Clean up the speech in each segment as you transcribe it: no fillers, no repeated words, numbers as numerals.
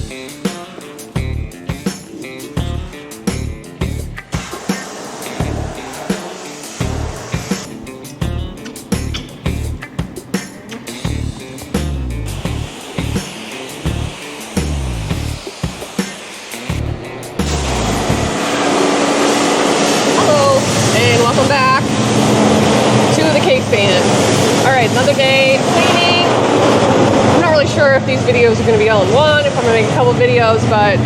Welcome back to the cake stand. Alright, another day of cleaning. I'm not really sure if these videos are going to be all in one, if I'm going to make a couple videos, but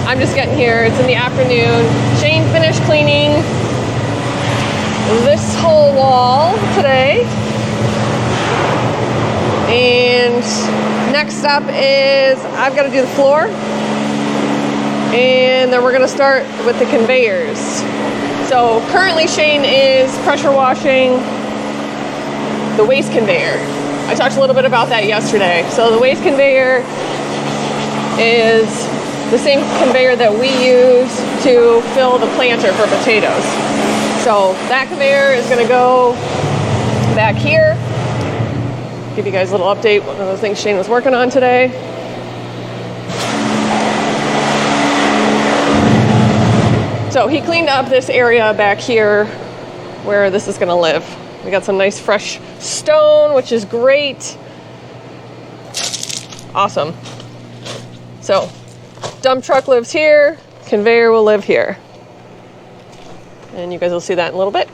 I'm just getting here. It's in the afternoon. Shane finished cleaning this whole wall today. And next up is I've got to do the floor. And then we're going to start with the conveyors. So currently Shane is pressure washing the waste conveyor. I talked a little bit about that yesterday. So the waste conveyor is the same conveyor that we use to fill the planter for potatoes. So that conveyor is going to go back here. Give you guys a little update, one of the things Shane was working on today. So he cleaned up this area back here where this is going to live. We got some nice fresh stone, which is great. Awesome. So dump truck lives here, conveyor will live here. And you guys will see that in a little bit.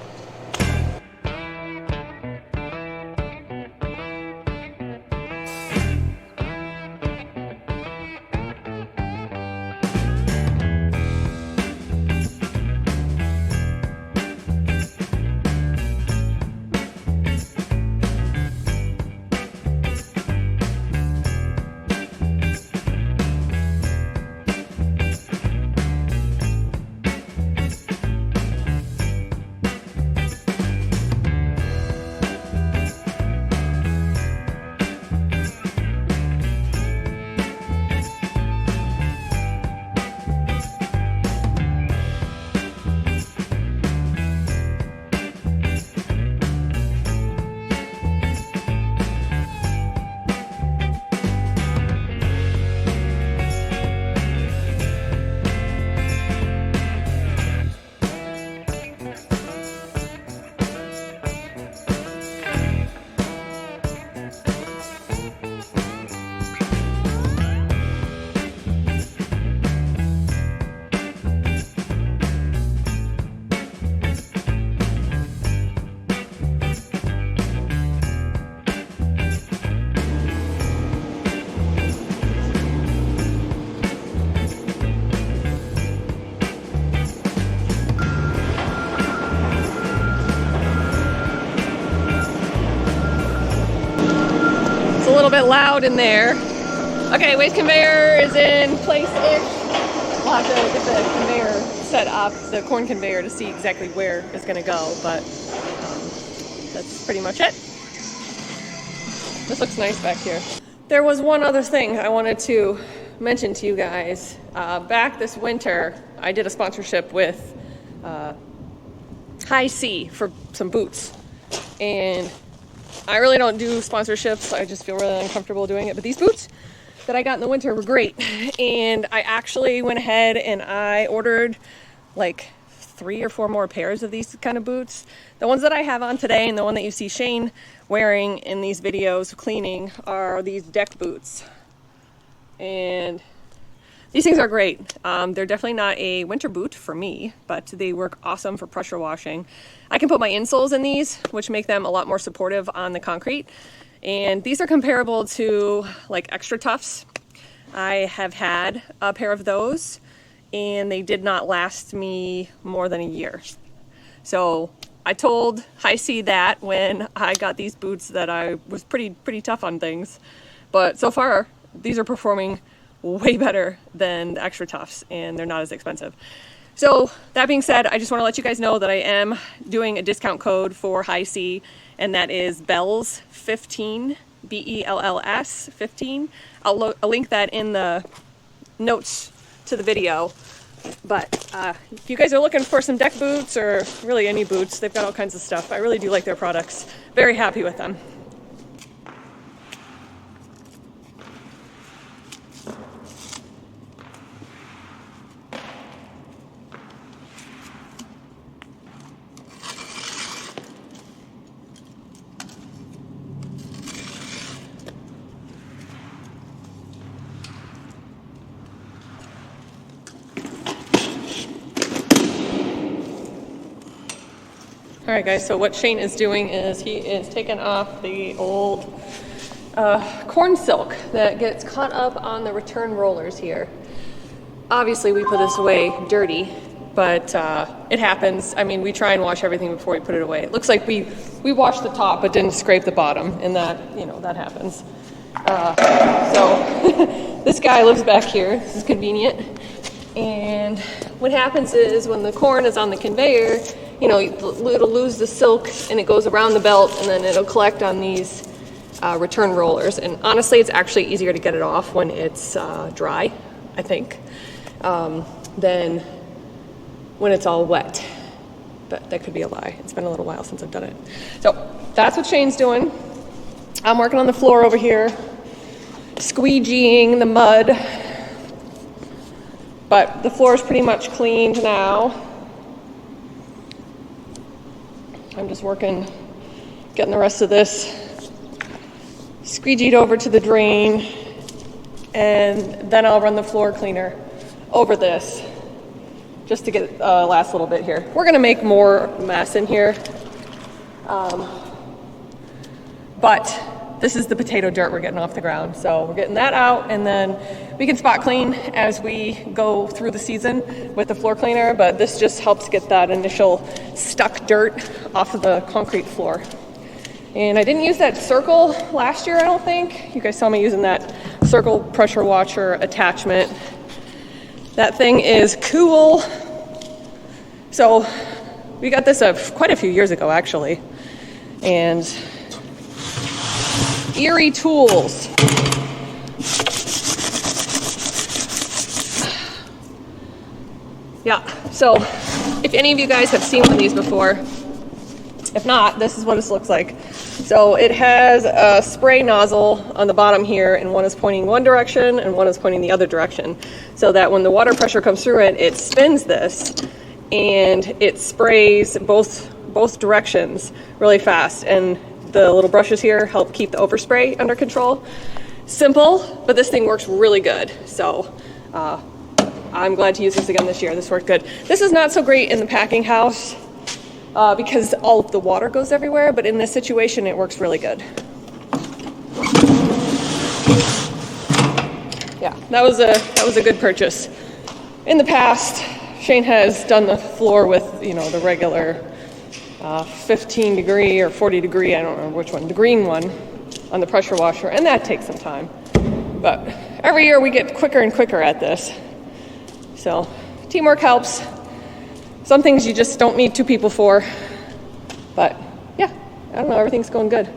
A little bit loud in there. Okay, waste conveyor is in place-ish. We'll have to get the conveyor set up, the corn conveyor, to see exactly where it's going to go, but that's pretty much it. This looks nice back here. There was one other thing I wanted to mention to you guys. Back this winter, I did a sponsorship with High C for some boots, and I really don't do sponsorships. I just feel really uncomfortable doing it. But these boots that I got in the winter were great. And I actually went ahead and I ordered like 3 or 4 more pairs of these kind of boots. The ones that I have on today and the one that you see Shane wearing in these videos of cleaning are these deck boots. And these things are great. They're definitely not a winter boot for me, but they work awesome for pressure washing. I can put my insoles in these, which make them a lot more supportive on the concrete. And these are comparable to like Extra Toughs. I have had a pair of those, and they did not last me more than a year. So I told High C that when I got these boots that I was pretty tough on things. But so far, these are performing way better than the Extra Toughs, and they're not as expensive. So that being said, I just want to let you guys know that I am doing a discount code for High C, and that is BELLS15, BELLS 15. I'll link that in the notes to the video. But if you guys are looking for some deck boots, or really any boots, they've got all kinds of stuff. I really do like their products. Very happy with them. All right, guys, so what Shane is doing is he is taking off the old corn silk that gets caught up on the return rollers here. Obviously, we put this away dirty, but it happens. I mean, we try and wash everything before we put it away. It looks like we washed the top but didn't scrape the bottom, and that, you know, that happens. So this guy lives back here. This is convenient. And what happens is when the corn is on the conveyor, you know, it'll lose the silk and it goes around the belt and then it'll collect on these return rollers. And honestly, it's actually easier to get it off when it's dry, I think, than when it's all wet. But that could be a lie. It's been a little while since I've done it. So that's what Shane's doing. I'm working on the floor over here, squeegeeing the mud. But the floor is pretty much cleaned now. I'm just working, getting the rest of this squeegeed over to the drain, and then I'll run the floor cleaner over this just to get last little bit here. We're gonna make more mess in here, but this is the potato dirt we're getting off the ground. So we're getting that out, and then we can spot clean as we go through the season with the floor cleaner, but this just helps get that initial stuck dirt off of the concrete floor. And I didn't use that circle last year, I don't think. You guys saw me using that circle pressure washer attachment. That thing is cool. So we got this quite a few years ago, actually. And Erie tools. Yeah, so if any of you guys have seen one of these before, if not, this is what this looks like. So it has a spray nozzle on the bottom here, and one is pointing one direction and one is pointing the other direction, so that when the water pressure comes through it, it spins this and it sprays both directions really fast. And the little brushes here help keep the overspray under control. Simple, but this thing works really good. So I'm glad to use this again this year. This worked good. This is not so great in the packing house because all of the water goes everywhere, but in this situation, it works really good. Yeah, that was a good purchase. In the past, Shane has done the floor with, you know, the regular 15 degree or 40 degree, I don't remember which one, the green one on the pressure washer, and that takes some time. But every year we get quicker and quicker at this. So teamwork helps. Some things you just don't need two people for. But yeah, I don't know, everything's going good.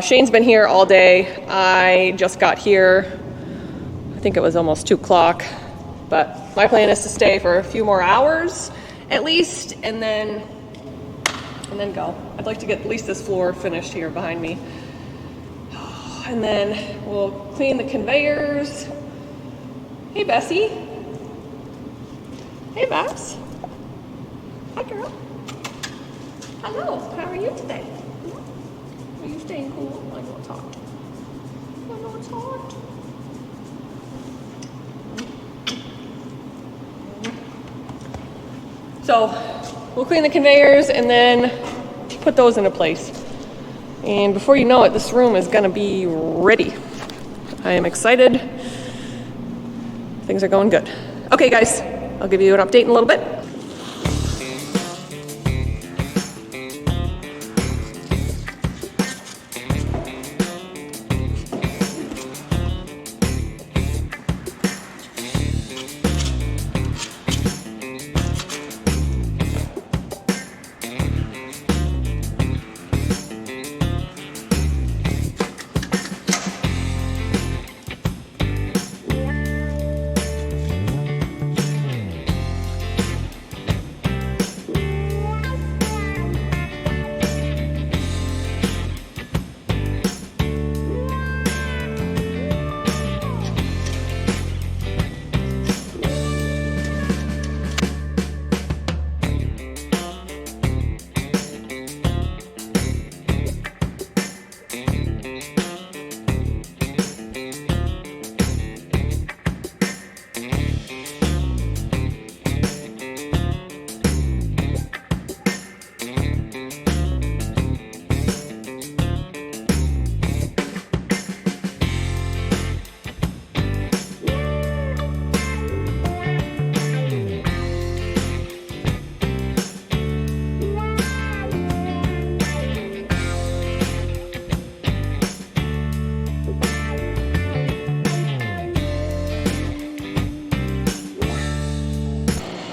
Shane's been here all day. I just got here, I think it was almost 2 o'clock. But my plan is to stay for a few more hours at least, and then go. I'd like to get at least this floor finished here behind me. And then we'll clean the conveyors. Hey, Bessie. Hey, Babs. Hi, girl. Hello. How are you today? Are you staying cool? I know it's hot. I know it's hot. So we'll clean the conveyors and then put those into place. And before you know it, this room is gonna be ready. I am excited. Things are going good. Okay, guys, I'll give you an update in a little bit.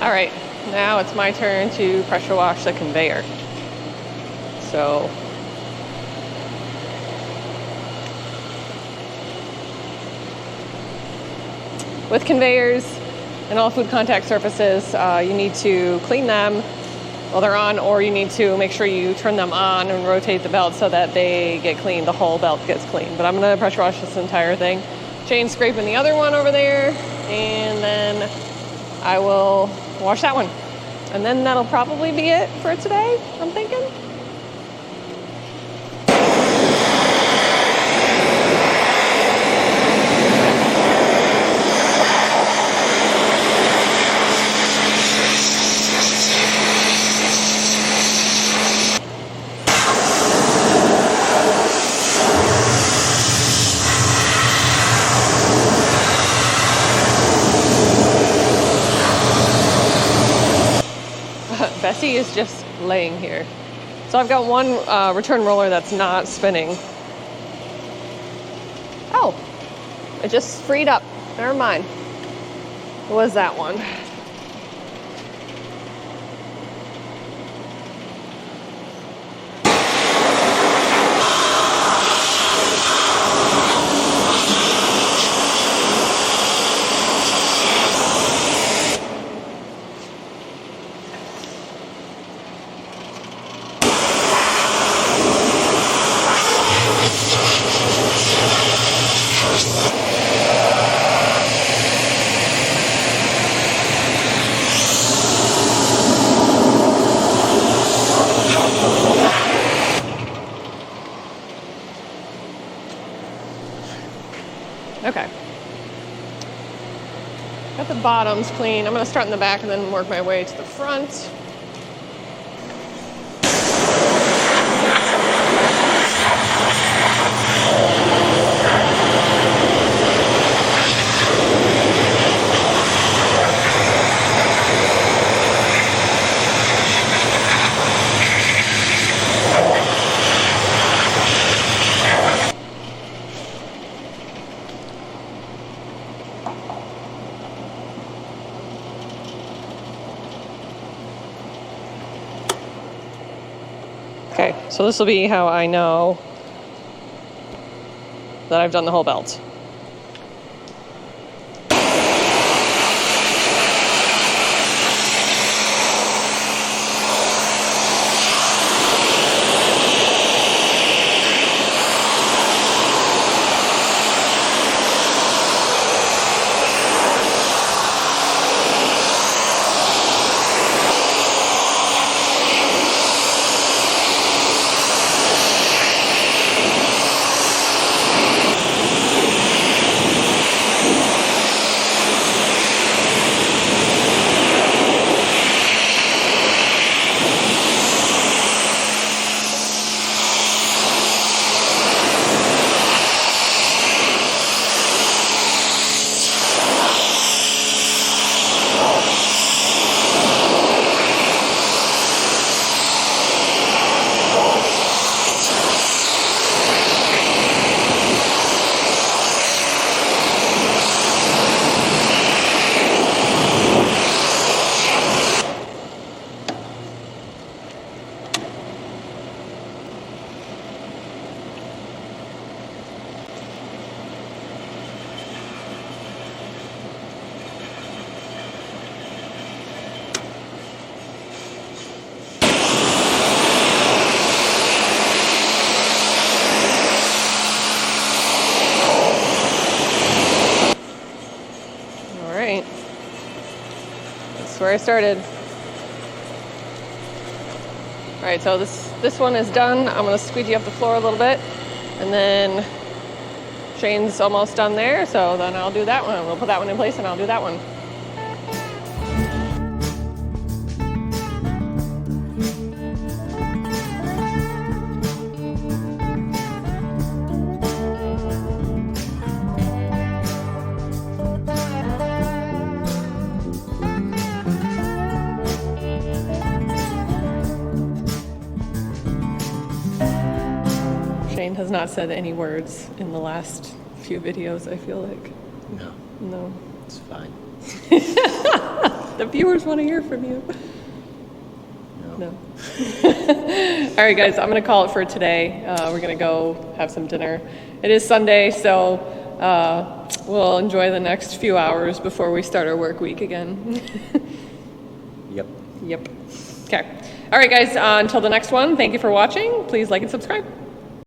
All right, now it's my turn to pressure wash the conveyor. So with conveyors and all food contact surfaces, you need to clean them while they're on, or you need to make sure you turn them on and rotate the belt so that they get clean, the whole belt gets clean. But I'm gonna pressure wash this entire thing. Shane's scraping the other one over there, and then I will wash that one. And then that'll probably be it for today, I'm thinking. Bessie is just laying here. So I've got one return roller that's not spinning. Oh, it just freed up. Never mind. It was that one. Okay. Got the bottoms clean. I'm going to start in the back and then work my way to the front. Okay, so this will be how I know that I've done the whole belt. Where I started. All right, so this one is done. I'm gonna squeegee up the floor a little bit, and then Shane's almost done there, so then I'll do that one. We'll put that one in place and I'll do that one. Shane has not said any words in the last few videos, I feel like. No. No. It's fine. The viewers want to hear from you. No. All right, guys, I'm going to call it for today. We're going to go have some dinner. It is Sunday, so we'll enjoy the next few hours before we start our work week again. Yep. Yep. Okay. All right, guys, until the next one, thank you for watching. Please like and subscribe.